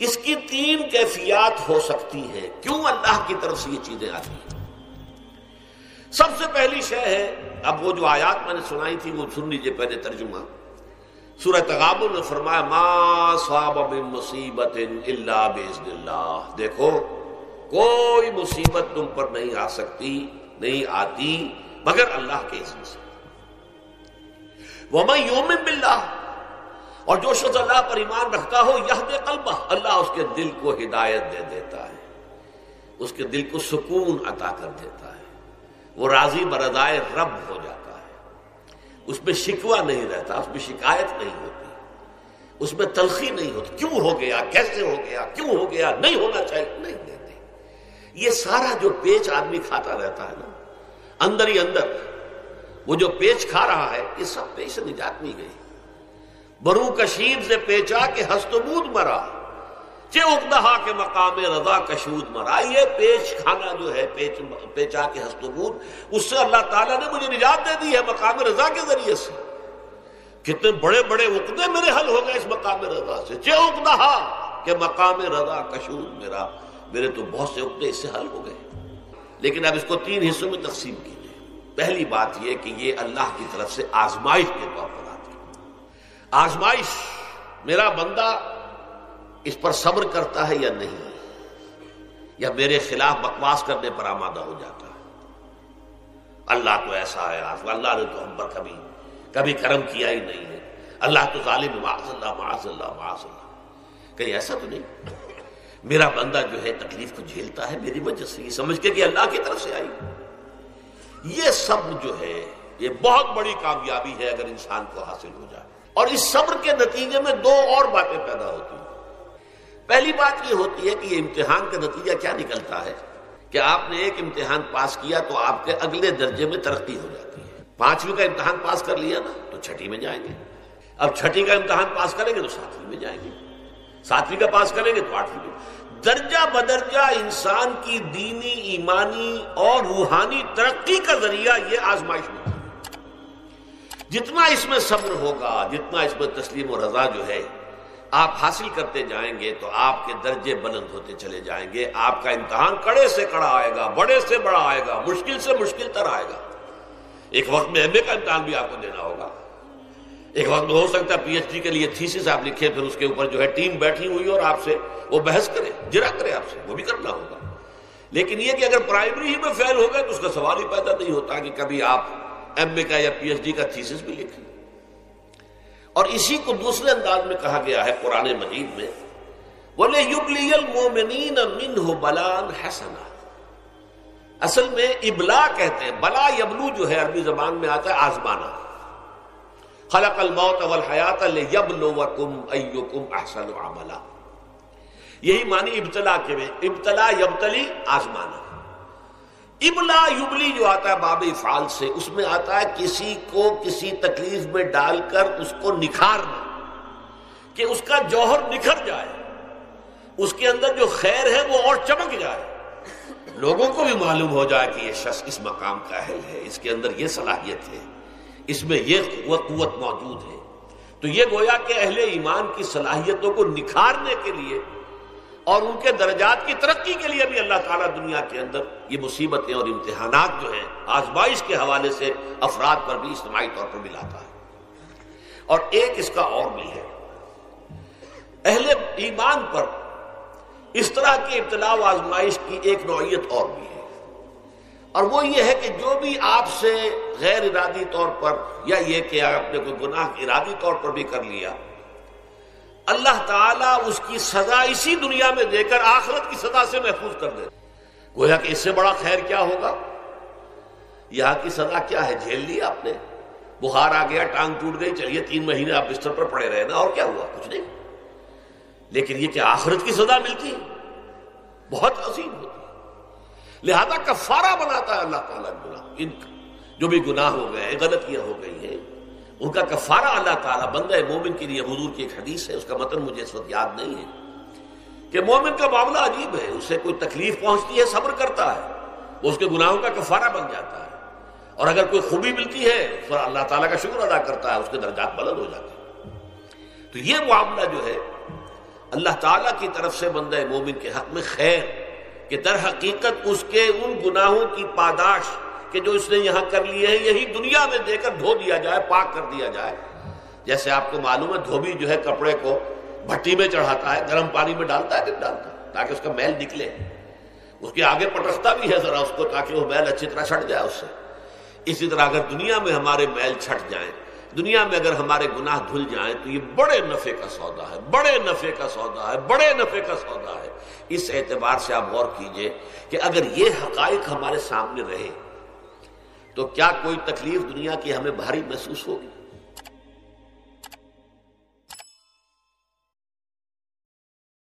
اس کی تین کیفیات ہو سکتی ہیں. کیوں اللہ کی طرف سے یہ چیزیں آتی ہیں؟ سب سے پہلی شے ہے، اب وہ جو آیات میں نے سنائی تھی وہ سن لیجیے پہلے ترجمہ. سورہ تغابن میں فرمایا ما صاب من مصیبت الا باذن اللہ. دیکھو کوئی مصیبت تم پر نہیں آ سکتی، نہیں آتی مگر اللہ کے اذن سے. ومن یؤمن باللہ، اور جو شخص اللہ پر ایمان رکھتا ہو یہدی قلبہ، اللہ اس کے دل کو ہدایت دے دیتا ہے، اس کے دل کو سکون عطا کر دیتا ہے. وہ راضی برضائے رب ہو جاتا ہے، اس میں شکوہ نہیں رہتا، اس میں شکایت نہیں ہوتی، اس میں تلخی نہیں ہوتی. کیوں ہو گیا، کیسے ہو گیا، کیوں ہو گیا، نہیں ہونا چاہیے، نہیں دیتے. یہ سارا جو پیچ آدمی کھاتا رہتا ہے نا اندر ہی اندر، وہ جو پیچ کھا رہا ہے یہ سب پیچ سے نجات نہیں گئی. برو کشید سے پیچا کہ ہست و بود مرا، چے اقدہا کے مقام رضا کشود مرا. یہ پیچ کھانا جو ہے، پیچا کے ہست و بود، اس سے اللہ تعالیٰ نے مجھے نجات دے دی ہے مقام رضا کے ذریعے سے. کتنے بڑے بڑے عقدے میرے حل ہو گئے اس مقام رضا سے. چے اقدہا کہ مقام رضا کشود میرا، میرے تو بہت سے عقدے اس سے حل ہو گئے. لیکن اب اس کو تین حصوں میں تقسیم کیجیے. پہلی بات یہ کہ یہ اللہ کی طرف سے آزمائش کے طور پر آتی ہے. آزمائش، میرا بندہ اس پر صبر کرتا ہے یا نہیں، یا میرے خلاف بکواس کرنے پر آمادہ ہو جاتا ہے. اللہ تو ایسا ہے، اللہ نے تو ہم پر کبھی کرم کیا ہی نہیں ہے، اللہ تو ظالم، معاذ اللہ معاذ اللہ معاذ اللہ. کہیں ایسا تو نہیں، میرا بندہ جو ہے تکلیف کو جھیلتا ہے میری وجہ سے، یہ سمجھ کے کہ اللہ کی طرف سے آئی. یہ سب جو ہے یہ بہت بڑی کامیابی ہے اگر انسان کو حاصل ہو جائے. اور اس صبر کے نتیجے میں دو اور باتیں پیدا ہوتی ہیں. پہلی بات یہ ہوتی ہے کہ یہ امتحان کا نتیجہ کیا نکلتا ہے کہ آپ نے ایک امتحان پاس کیا تو آپ کے اگلے درجے میں ترقی ہو جاتی ہے. 5ویں کا امتحان پاس کر لیا نا تو 6ٹھی میں جائیں گے. اب 6ٹھی کا امتحان پاس کریں گے تو 7ویں میں جائیں گے. 7ویں کا پاس کریں گے تو 8ویں میں. درجہ بدرجہ انسان کی دینی، ایمانی اور روحانی ترقی کا ذریعہ یہ آزمائش ہوتی ہے. جتنا اس میں صبر ہوگا، جتنا اس میں تسلیم و رضا جو ہے آپ حاصل کرتے جائیں گے تو آپ کے درجے بلند ہوتے چلے جائیں گے. آپ کا امتحان کڑے سے کڑا آئے گا، بڑے سے بڑا آئے گا، مشکل سے مشکل تر آئے گا. ایک وقت میں ایم اے کا امتحان بھی آپ کو دینا ہوگا. ایک وقت میں ہو سکتا ہے پی ایچ ڈی کے لیے تھیسس آپ لکھیں، پھر اس کے اوپر جو ہے ٹیم بیٹھی ہوئی اور آپ سے وہ بحث کرے، جرا کرے آپ سے، وہ بھی کرنا ہوگا. لیکن یہ کہ اگر پرائمری ہی میں فیل ہو گئے تو اس کا سوال ہی پیدا نہیں ہوتا کہ کبھی آپ ایم اے کا یا پی ایچ ڈی کا تھیسس بھی لکھیں. اور اسی کو دوسرے انداز میں کہا گیا ہے قرآن مجید میں وَلِيُبْلِيَ الْمُؤْمِنِينَ مِنْهُ بَلَاءً حَسَنًا. اصل میں ابلا کہتے ہیں، بلا یبلو جو ہے عربی زبان میں آتا ہے آزمانا. خلق الموت والحیات لیبلوکم ایکم احسن عملا. یہی معنی ابتلا کے میں، ابتلا یبتلی آزمانا. ابلا یبلی جو آتا ہے باب افعال سے، اس میں آتا ہے کسی کو کسی تکلیف میں ڈال کر اس کو نکھارنا، کہ اس کا جوہر نکھر جائے، اس کے اندر جو خیر ہے وہ اور چمک جائے، لوگوں کو بھی معلوم ہو جائے کہ یہ شخص اس مقام کا اہل ہے، اس کے اندر یہ صلاحیت ہے، اس میں یہ قوت موجود ہے. تو یہ گویا کہ اہل ایمان کی صلاحیتوں کو نکھارنے کے لیے اور ان کے درجات کی ترقی کے لیے بھی اللہ تعالیٰ دنیا کے اندر یہ مصیبتیں اور امتحانات جو ہیں آزمائش کے حوالے سے افراد پر بھی اجتماعی طور پر بھی لاتا ہے. اور ایک اس کا اور بھی ہے، اہل ایمان پر اس طرح کی ابتلا و آزمائش کی ایک نوعیت اور بھی ہے، اور وہ یہ ہے کہ جو بھی آپ سے غیر ارادی طور پر یا یہ کہ آپ نے کوئی گناہ ارادی طور پر بھی کر لیا، اللہ تعالیٰ اس کی سزا اسی دنیا میں دے کر آخرت کی سزا سے محفوظ کر دے. گویا کہ اس سے بڑا خیر کیا ہوگا؟ یہاں کی سزا کیا ہے؟ جھیل لی آپ نے، بخار آ گیا، ٹانگ ٹوٹ گئی، چلیے 3 مہینے آپ بستر پر پڑے رہے نا، اور کیا ہوا؟ کچھ نہیں. لیکن یہ کہ آخرت کی سزا ملتی ہے بہت عظیم ہوتی ہے. لہذا کفارہ بناتا ہے اللہ تعالیٰ گناہ، ان جو بھی گناہ ہو گئے، غلطیاں ہو گئی ہیں، ان کا کفارہ اللہ تعالیٰ بندہ مومن کے لیے. حضور کی ایک حدیث ہے، اس کا متن مجھے اس وقت یاد نہیں ہے، کہ مومن کا معاملہ عجیب ہے، اسے کوئی تکلیف پہنچتی ہے صبر کرتا ہے، وہ اس کے گناہوں کا کفارہ بن جاتا ہے، اور اگر کوئی خوبی ملتی ہے تو اللہ تعالیٰ کا شکر ادا کرتا ہے، اس کے درجات بلند ہو جاتے ہیں. تو یہ معاملہ جو ہے اللہ تعالیٰ کی طرف سے بندہ مومن کے حق میں خیر کہ در حقیقت اس کے ان گناہوں کی پاداش کہ جو اس نے یہاں کر لیے ہیں یہی دنیا میں دے کر دھو دیا جائے، پاک کر دیا جائے۔ جیسے آپ کو معلوم ہے دھوبی جو ہے کپڑے کو بھٹی میں چڑھاتا ہے، گرم پانی میں ڈالتا ہے کہ ڈالتا ہے تاکہ اس کا میل نکلے، اس کے آگے پٹکتا بھی ہے ذرا اس کو تاکہ وہ میل اچھی طرح چھٹ جائے اس سے۔ اسی طرح اگر دنیا میں ہمارے میل چھٹ جائیں، دنیا میں اگر ہمارے گناہ دھل جائیں تو یہ بڑے نفع کا سودا ہے، بڑے نفع کا سودا ہے، بڑے نفع کا سودا ہے۔ اس اعتبار سے آپ غور کیجئے کہ اگر یہ حقائق ہمارے سامنے رہے تو کیا کوئی تکلیف دنیا کی ہمیں بھاری محسوس ہوگی؟